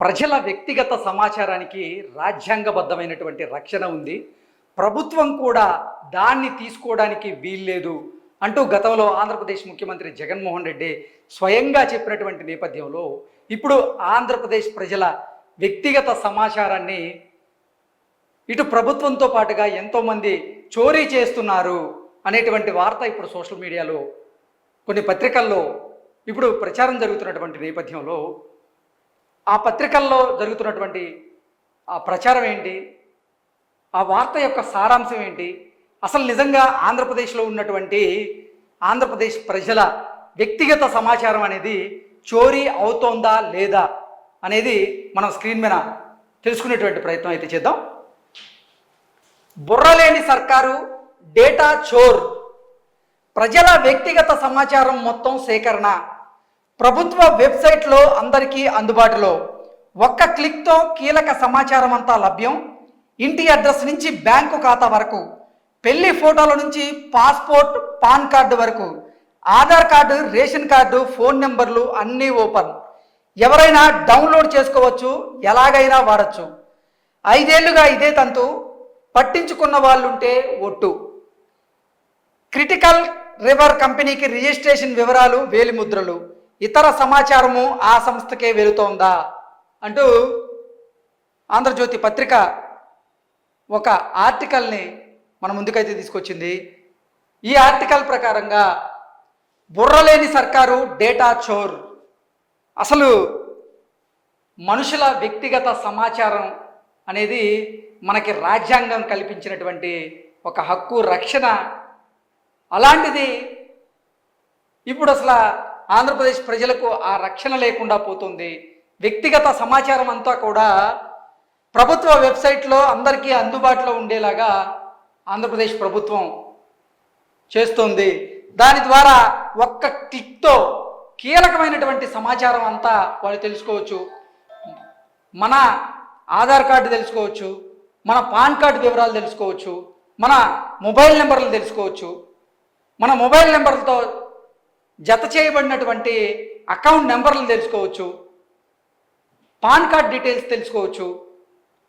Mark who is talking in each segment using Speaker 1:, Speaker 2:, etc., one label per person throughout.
Speaker 1: ప్రజల వ్యక్తిగత సమాచారానికి రాజ్యాంగబద్ధమైనటువంటి రక్షణ ఉంది. ప్రభుత్వం కూడా దాన్ని తీసుకోవడానికి వీల్లేదు అంటూ గతంలో ఆంధ్రప్రదేశ్ ముఖ్యమంత్రి జగన్మోహన్ రెడ్డి స్వయంగా చెప్పినటువంటి నేపథ్యంలో ఇప్పుడు ఆంధ్రప్రదేశ్ ప్రజల వ్యక్తిగత సమాచారాన్ని ఇటు ప్రభుత్వంతో పాటుగా ఎంతోమంది చోరీ చేస్తున్నారు అనేటువంటి వార్త ఇప్పుడు సోషల్ మీడియాలో కొన్ని పత్రికల్లో ఇప్పుడు ప్రచారం జరుగుతున్నటువంటి నేపథ్యంలో ఆ పత్రికల్లో జరుగుతున్నటువంటి ఆ ప్రచారం ఏంటి, ఆ వార్త యొక్క సారాంశం ఏంటి, అసలు నిజంగా ఆంధ్రప్రదేశ్లో ఉన్నటువంటి ఆంధ్రప్రదేశ్ ప్రజల వ్యక్తిగత సమాచారం అనేది చోరీ అవుతోందా లేదా అనేది మనం స్క్రీన్ మీద తెలుసుకునేటువంటి ప్రయత్నం అయితే చేద్దాం. బుర్రలేని సర్కారు, డేటా చోర్, ప్రజల వ్యక్తిగత సమాచారం మొత్తం సేకరణ, ప్రభుత్వ వెబ్సైట్లో అందరికీ అందుబాటులో, ఒక్క క్లిక్తో కీలక సమాచారం అంతా లభ్యం, ఇంటి అడ్రస్ నుంచి బ్యాంకు ఖాతా వరకు, పెళ్లి ఫోటోల నుంచి పాస్పోర్ట్ పాన్ కార్డు వరకు, Aadhaar card, ration card, phone నెంబర్లు అన్నీ ఓపెన్, ఎవరైనా డౌన్లోడ్ చేసుకోవచ్చు, ఎలాగైనా వాడచ్చు. 5 ఏళ్లుగా ఇదే తంతు, పట్టించుకున్న వాళ్ళుంటే ఒట్టు. క్రిటికల్ రివర్ కంపెనీకి రిజిస్ట్రేషన్ వివరాలు, వేలిముద్రలు, ఇతర సమాచారము ఆ సంస్థకే వెళుతోందా అంటూ ఆంధ్రజ్యోతి పత్రిక ఒక ఆర్టికల్ని మన ముందుకైతే తీసుకొచ్చింది. ఈ ఆర్టికల్ ప్రకారంగా బుర్రలేని సర్కారు, డేటా చోర్, అసలు మనుషుల వ్యక్తిగత సమాచారం అనేది మనకి రాజ్యాంగం కల్పించినటువంటి ఒక హక్కు, రక్షణ. అలాంటిది ఇప్పుడు అసలు ఆంధ్రప్రదేశ్ ప్రజలకు ఆ రక్షణ లేకుండా పోతుంది. వ్యక్తిగత సమాచారం అంతా కూడా ప్రభుత్వ వెబ్సైట్లో అందరికీ అందుబాటులో ఉండేలాగా ఆంధ్రప్రదేశ్ ప్రభుత్వం చేస్తుంది. దాని ద్వారా ఒక్క క్లిక్తో కీలకమైనటువంటి సమాచారం అంతా వాళ్ళు తెలుసుకోవచ్చు. మన ఆధార్ కార్డు తెలుసుకోవచ్చు, మన పాన్ కార్డు వివరాలు తెలుసుకోవచ్చు, మన మొబైల్ నెంబర్లు తెలుసుకోవచ్చు, మన మొబైల్ నెంబర్లతో జత చేయబడినటువంటి అకౌంట్ నెంబర్లు తెలుసుకోవచ్చు, పాన్ కార్డ్ డీటెయిల్స్ తెలుసుకోవచ్చు,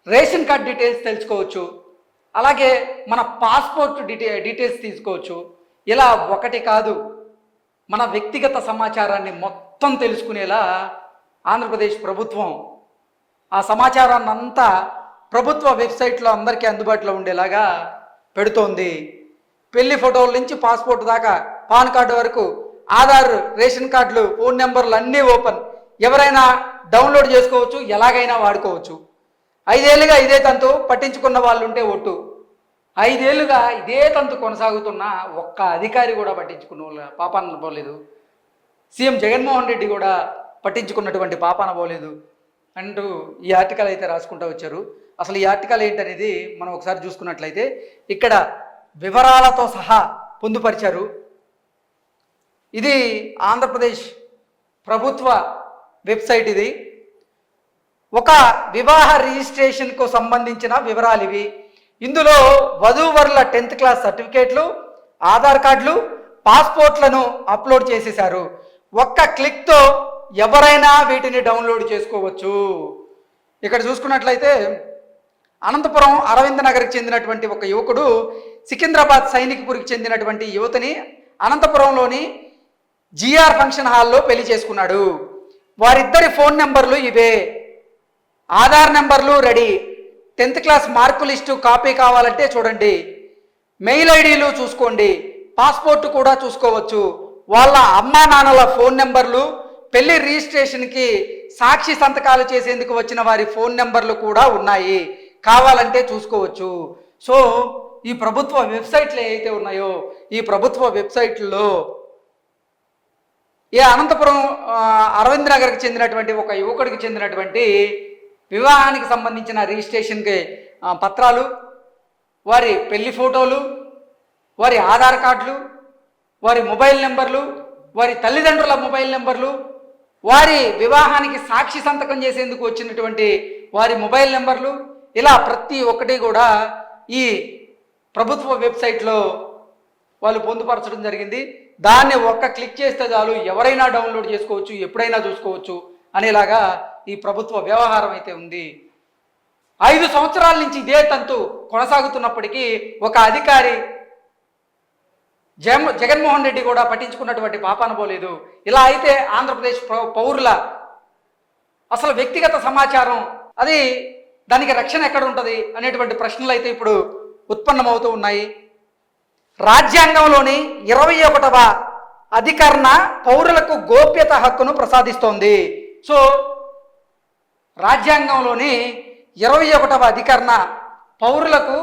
Speaker 1: రేషన్ కార్డ్ డీటెయిల్స్ తెలుసుకోవచ్చు, అలాగే మన పాస్పోర్ట్ డీటెయిల్స్ తీసుకోవచ్చు. ఇలా ఒకటి కాదు, మన వ్యక్తిగత సమాచారాన్ని మొత్తం తెలుసుకునేలా ఆంధ్రప్రదేశ్ ప్రభుత్వం ఆ సమాచారాన్ని అంతా ప్రభుత్వ వెబ్సైట్లో అందరికీ అందుబాటులో ఉండేలాగా పెడుతోంది. పెళ్లి ఫోటోల నుంచి పాస్పోర్ట్ దాకా, పాన్ కార్డు వరకు, ఆధార్, రేషన్ కార్డులు, ఫోన్ నెంబర్లు అన్నీ ఓపెన్, ఎవరైనా డౌన్లోడ్ చేసుకోవచ్చు, ఎలాగైనా వాడుకోవచ్చు. 5 ఏళ్ళుగా ఇదే తంతు, పట్టించుకున్న వాళ్ళు ఉంటే ఒట్టు. 5 ఏళ్ళుగా ఇదే తంతు కొనసాగుతున్న ఒక్క అధికారి కూడా పట్టించుకున్న వాళ్ళ పాపాన పోలేదు. సీఎం జగన్మోహన్ రెడ్డి కూడా పట్టించుకున్నటువంటి పాపాన పోలేదు అంటూ ఈ ఆర్టికల్ అయితే రాసుకుంటూ వచ్చారు. అసలు ఈ ఆర్టికల్ ఏంటనేది మనం ఒకసారి చూసుకున్నట్లయితే ఇక్కడ వివరాలతో సహా పొందుపరిచారు. ఇది ఆంధ్రప్రదేశ్ ప్రభుత్వ వెబ్సైట్. ఇది ఒక వివాహ రిజిస్ట్రేషన్కు సంబంధించిన వివరాలు ఇవి. ఇందులో వధూవరుల 10th క్లాస్ సర్టిఫికేట్లు, ఆధార్ కార్డులు, పాస్పోర్ట్లను అప్లోడ్ చేసేశారు. ఒక్క క్లిక్తో ఎవరైనా వీటిని డౌన్లోడ్ చేసుకోవచ్చు. ఇక్కడ చూసుకున్నట్లయితే అనంతపురం అరవింద్ నగర్కి చెందినటువంటి ఒక యువకుడు సికింద్రాబాద్ సైనిక్పూర్కి చెందినటువంటి యువతిని అనంతపురంలోని జిఆర్ ఫంక్షన్ హాల్లో పెళ్లి చేసుకున్నాడు. వారిద్దరి ఫోన్ నెంబర్లు ఇవే, ఆధార్ నెంబర్లు ready, 10th class mark list copy కావాలంటే చూడండి, మెయిల్ ఐడీలు చూసుకోండి, పాస్పోర్ట్ కూడా చూసుకోవచ్చు. వాళ్ళ అమ్మా నాన్నల ఫోన్ నెంబర్లు, పెళ్లి రిజిస్ట్రేషన్కి సాక్షి సంతకాలు చేసేందుకు వచ్చిన వారి ఫోన్ నెంబర్లు కూడా ఉన్నాయి, కావాలంటే చూసుకోవచ్చు. సో ఈ ప్రభుత్వ వెబ్సైట్లు ఏవైతే ఉన్నాయో ఈ ప్రభుత్వ వెబ్సైట్లలో ఈ అనంతపురం అరవింద్ నగర్కి చెందినటువంటి ఒక యువకుడికి చెందినటువంటి వివాహానికి సంబంధించిన రిజిస్ట్రేషన్కి పత్రాలు, వారి పెళ్లి ఫోటోలు, వారి ఆధార్ కార్డులు, వారి మొబైల్ నెంబర్లు, వారి తల్లిదండ్రుల మొబైల్ నెంబర్లు, వారి వివాహానికి సాక్షి సంతకం చేసేందుకు వచ్చినటువంటి వారి మొబైల్ నెంబర్లు, ఇలా ప్రతి ఒక్కటి కూడా ఈ ప్రభుత్వ వెబ్సైట్లో వాళ్ళు పొందుపరచడం జరిగింది. దాన్ని ఒక్క క్లిక్ చేస్తే చాలు, ఎవరైనా డౌన్లోడ్ చేసుకోవచ్చు, ఎప్పుడైనా చూసుకోవచ్చు. అనేలాగా ఈ ప్రభుత్వ వ్యవహారం అయితే ఉంది. 5 సంవత్సరాల నుంచి ఇదే తంతు కొనసాగుతున్నప్పటికీ ఒక అధికారి జగన్మోహన్ రెడ్డి కూడా పట్టించుకున్నటువంటి పాపాన పోలేదు. ఇలా అయితే ఆంధ్రప్రదేశ్ పౌరుల అసలు వ్యక్తిగత సమాచారం అది దానికి రక్షణ ఎక్కడ ఉంటుంది అనేటువంటి ప్రశ్నలు అయితే ఇప్పుడు ఉత్పన్నమవుతూ ఉన్నాయి. రాజ్యాంగంలోని 21వ అధికరణ పౌరులకు గోప్యత హక్కును ప్రసాదిస్తోంది. సో రాజ్యాంగంలోని 21వ అధికరణ పౌరులకు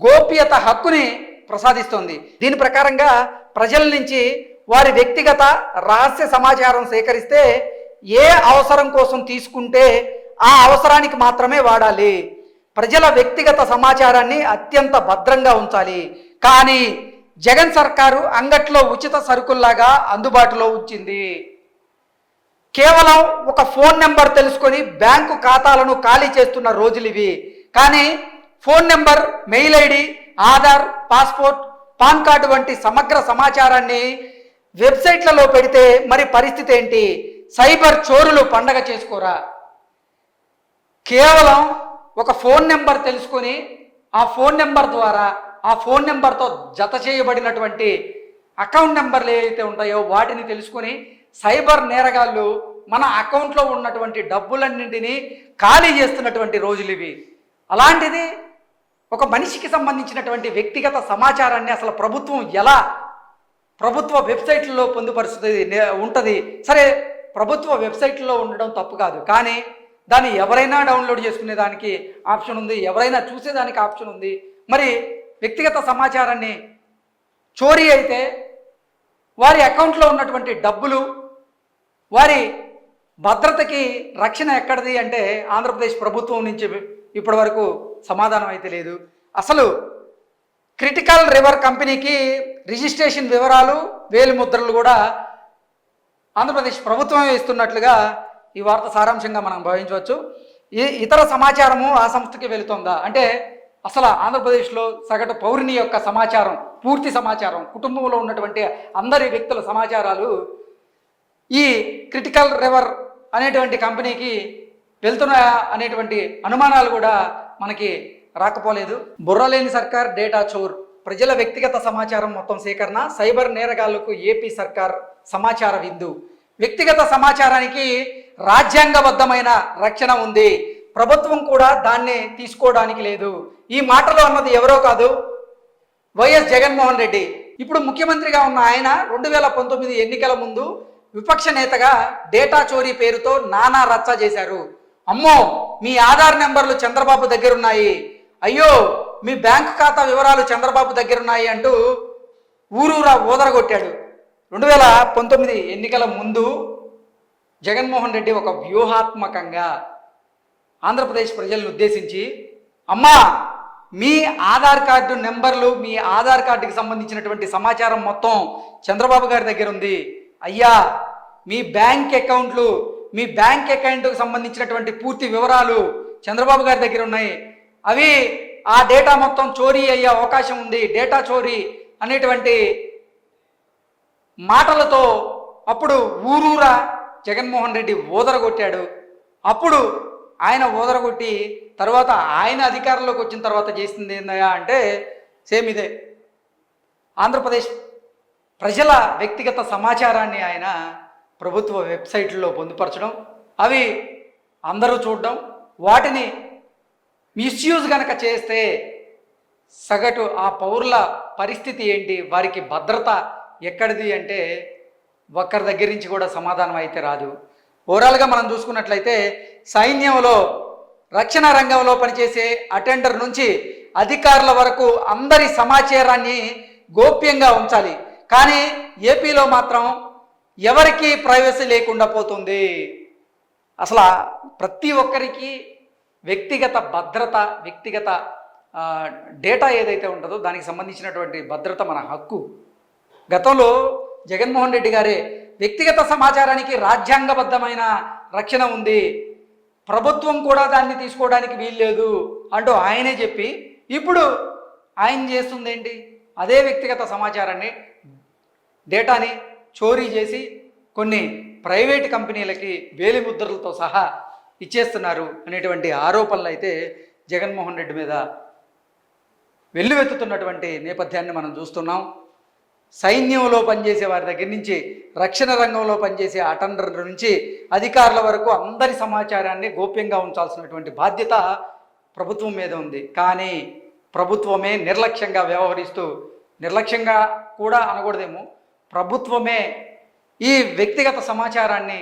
Speaker 1: గోప్యత హక్కుని ప్రసాదిస్తోంది. దీని ప్రకారంగా ప్రజల నుంచి వారి వ్యక్తిగత రహస్య సమాచారం సేకరిస్తే ఏ అవసరం కోసం తీసుకుంటే ఆ అవసరానికి మాత్రమే వాడాలి. ప్రజల వ్యక్తిగత సమాచారాన్ని అత్యంత భద్రంగా ఉంచాలి. కానీ జగన్ సర్కారు అంగట్లో ఉచిత సరుకుల్లాగా అందుబాటులో ఉంచింది. కేవలం ఒక ఫోన్ నెంబర్ తెలుసుకొని బ్యాంకు ఖాతాలను ఖాళీ చేస్తున్న రోజులు ఇవి. కానీ phone number, mail ID, Aadhaar, passport, pan card వంటి సమగ్ర సమాచారాన్ని వెబ్సైట్లలో పెడితే మరి పరిస్థితి ఏంటి? సైబర్ చోరులు పండగ చేసుకోరా? కేవలం ఒక ఫోన్ నెంబర్ తెలుసుకొని ఆ ఫోన్ నెంబర్ ద్వారా ఆ ఫోన్ నెంబర్తో జత చేయబడినటువంటి అకౌంట్ నెంబర్లు ఏవైతే ఉంటాయో వాటిని తెలుసుకొని సైబర్ నేరగాళ్ళు మన అకౌంట్లో ఉన్నటువంటి డబ్బులన్నింటినీ ఖాళీ చేస్తున్నటువంటి రోజులు ఇవి. అలాంటిది ఒక మనిషికి సంబంధించినటువంటి వ్యక్తిగత సమాచారాన్ని అసలు ప్రభుత్వం ఎలా ప్రభుత్వ వెబ్సైట్లలో పొందుపరుస్తుంది ఉంటుంది. సరే, ప్రభుత్వ వెబ్సైట్లో ఉండడం తప్పు కాదు, కానీ దాన్ని ఎవరైనా డౌన్లోడ్ చేసుకునే దానికి ఆప్షన్ ఉంది, ఎవరైనా చూసేదానికి ఆప్షన్ ఉంది. మరి వ్యక్తిగత సమాచారాన్ని చోరీ అయితే వారి అకౌంట్లో ఉన్నటువంటి డబ్బులు, వారి భద్రతకి రక్షణ ఎక్కడిది అంటే ఆంధ్రప్రదేశ్ ప్రభుత్వం నుంచి ఇప్పటి వరకు సమాధానం అయితే లేదు. అసలు క్రిటికల్ రివర్ కంపెనీకి రిజిస్ట్రేషన్ వివరాలు, వేలిముద్రలు కూడా ఆంధ్రప్రదేశ్ ప్రభుత్వమే ఇస్తున్నట్లుగా ఈ వార్త సారాంశంగా మనం భావించవచ్చు. ఇతర సమాచారము ఆ సంస్థకి వెళుతుందా అంటే అసలు ఆంధ్రప్రదేశ్లో సగటు పౌరుని యొక్క సమాచారం, పూర్తి సమాచారం, కుటుంబంలో ఉన్నటువంటి అందరి వ్యక్తుల సమాచారాలు ఈ క్రిటికల్ రివర్ అనేటువంటి కంపెనీకి వెళ్తున్నాయా అనేటువంటి అనుమానాలు కూడా మనకి రాకపోలేదు. బుర్రలేని సర్కార్, డేటా చోర్, ప్రజల వ్యక్తిగత సమాచారం మొత్తం సేకరణ, సైబర్ నేరగాళ్లకు ఏపీ సర్కార్ సమాచార విందు. వ్యక్తిగత సమాచారానికి రాజ్యాంగబద్ధమైన రక్షణ ఉంది, ప్రభుత్వం కూడా దాన్ని తీసుకోవడానికి లేదు. ఈ మాటలో అన్నది ఎవరో కాదు, వైఎస్ జగన్మోహన్ రెడ్డి. ఇప్పుడు ముఖ్యమంత్రిగా ఉన్న ఆయన 2019 ఎన్నికల ముందు విపక్ష నేతగా డేటా చోరీ పేరుతో నానా రచ్చ చేశారు. అమ్మో, మీ ఆధార్ నెంబర్లు చంద్రబాబు దగ్గరున్నాయి, అయ్యో మీ బ్యాంకు ఖాతా వివరాలు చంద్రబాబు దగ్గరున్నాయి అంటూ ఊరూరా ఊదరగొట్టాడు. 2019 ఎన్నికల ముందు జగన్మోహన్ రెడ్డి ఒక వ్యూహాత్మకంగా ఆంధ్రప్రదేశ్ ప్రజలను ఉద్దేశించి, అమ్మా మీ ఆధార్ కార్డు నెంబర్లు, మీ ఆధార్ కార్డుకి సంబంధించినటువంటి సమాచారం మొత్తం చంద్రబాబు గారి దగ్గర ఉంది, అయ్యా మీ బ్యాంక్ అకౌంట్లు, మీ బ్యాంక్ అకౌంట్కి సంబంధించినటువంటి పూర్తి వివరాలు చంద్రబాబు గారి దగ్గర ఉన్నాయి, అవి ఆ డేటా మొత్తం చోరీ అయ్యే అవకాశం ఉంది, డేటా చోరీ అనేటువంటి మాటలతో అప్పుడు ఊరూరా జగన్మోహన్ రెడ్డి ఊదరగొట్టాడు. అప్పుడు ఆయన ఊదరగొట్టి తర్వాత ఆయన అధికారంలోకి వచ్చిన తర్వాత చేసింది ఏందయ్యా అంటే సేమ్ ఇదే. ఆంధ్రప్రదేశ్ ప్రజల వ్యక్తిగత సమాచారాన్ని ఆయన ప్రభుత్వ వెబ్సైట్లలో పొందుపరచడం, అవి అందరూ చూడడం, వాటిని మిస్యూజ్ కనుక చేస్తే సగటు ఆ పౌరుల పరిస్థితి ఏంటి, వారికి భద్రత ఎక్కడిది అంటే ఒక్కరి దగ్గర నుంచి కూడా సమాధానం అయితే రాదు. ఓవరాల్గా మనం చూసుకున్నట్లయితే సైన్యంలో, రక్షణ రంగంలో పనిచేసే అటెండర్ నుంచి అధికారుల వరకు అందరి సమాచారాన్ని గోప్యంగా ఉంచాలి. కానీ ఏపీలో మాత్రం ఎవరికి ప్రైవసీ లేకుండా పోతుంది. అసలు ప్రతి ఒక్కరికి వ్యక్తిగత భద్రత, వ్యక్తిగత డేటా ఏదైతే ఉంటుందో దానికి సంబంధించినటువంటి భద్రత మన హక్కు. గతంలో జగన్మోహన్ రెడ్డి గారే వ్యక్తిగత సమాచారానికి రాజ్యాంగబద్ధమైన రక్షణ ఉంది, ప్రభుత్వం కూడా దాన్ని తీసుకోవడానికి వీల్లేదు అంటూ ఆయనే చెప్పి ఇప్పుడు ఆయన చేస్తుంది ఏంటి? అదే వ్యక్తిగత సమాచారాన్ని, డేటాని చోరీ చేసి కొన్ని ప్రైవేటు కంపెనీలకి వేలిముద్రలతో సహా ఇచ్చేస్తున్నారు అనేటువంటి ఆరోపణలు అయితే జగన్మోహన్ రెడ్డి మీద వెల్లువెత్తుతున్నటువంటి నేపథ్యాన్ని మనం చూస్తున్నాం. సైన్యంలో పనిచేసే వారి దగ్గర నుంచి, రక్షణ రంగంలో పనిచేసే అటెండర్ల నుంచి అధికారుల వరకు అందరి సమాచారాన్ని గోప్యంగా ఉంచాల్సినటువంటి బాధ్యత ప్రభుత్వం మీద ఉంది. కానీ ప్రభుత్వమే నిర్లక్ష్యంగా వ్యవహరిస్తూ, నిర్లక్ష్యంగా కూడా అనకూడదేమో, ప్రభుత్వమే ఈ వ్యక్తిగత సమాచారాన్ని,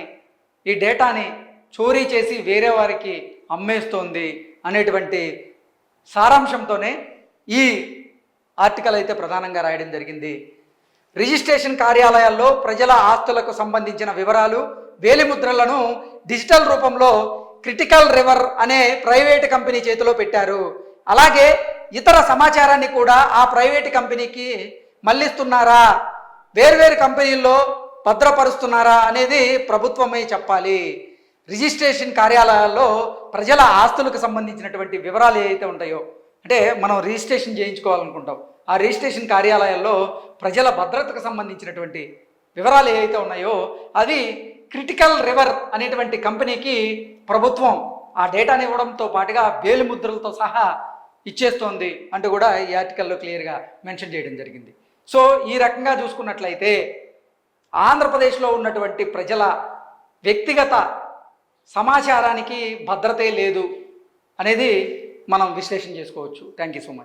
Speaker 1: ఈ డేటాని చోరీ చేసి వేరే వారికి అమ్మేస్తోంది అనేటువంటి సారాంశంతోనే ఈ ఆర్టికల్ అయితే ప్రధానంగా రాయడం జరిగింది. రిజిస్ట్రేషన్ కార్యాలయాల్లో ప్రజల ఆస్తులకు సంబంధించిన వివరాలు, వేలిముద్రలను డిజిటల్ రూపంలో క్రిటికల్ రివర్ అనే ప్రైవేటు కంపెనీ చేతిలో పెట్టారు. అలాగే ఇతర సమాచారాన్ని కూడా ఆ ప్రైవేటు కంపెనీకి మళ్ళిస్తున్నారా, వేర్వేరు కంపెనీల్లో భద్రపరుస్తున్నారా అనేది ప్రభుత్వమే చెప్పాలి. రిజిస్ట్రేషన్ కార్యాలయాల్లో ప్రజల ఆస్తులకు సంబంధించినటువంటి వివరాలు ఏవైతే ఉంటాయో, అంటే మనం రిజిస్ట్రేషన్ చేయించుకోవాలనుకుంటాం, ఆ రిజిస్ట్రేషన్ కార్యాలయాల్లో ప్రజల భద్రతకు సంబంధించినటువంటి వివరాలు ఏవైతే ఉన్నాయో అవి క్రిటికల్ రివర్ అనేటువంటి కంపెనీకి ప్రభుత్వం ఆ డేటాని ఇవ్వడంతో పాటుగా వేలిముద్రలతో సహా ఇచ్చేస్తోంది అంటూ కూడా ఈ ఆర్టికల్లో క్లియర్గా మెన్షన్ చేయడం జరిగింది. సో ఈ రకంగా చూసుకున్నట్లయితే ఆంధ్రప్రదేశ్లో ఉన్నటువంటి ప్రజల వ్యక్తిగత సమాచారానికి భద్రతే లేదు అనేది మనం విశ్లేషణ చేసుకోవచ్చు. Thank you so much.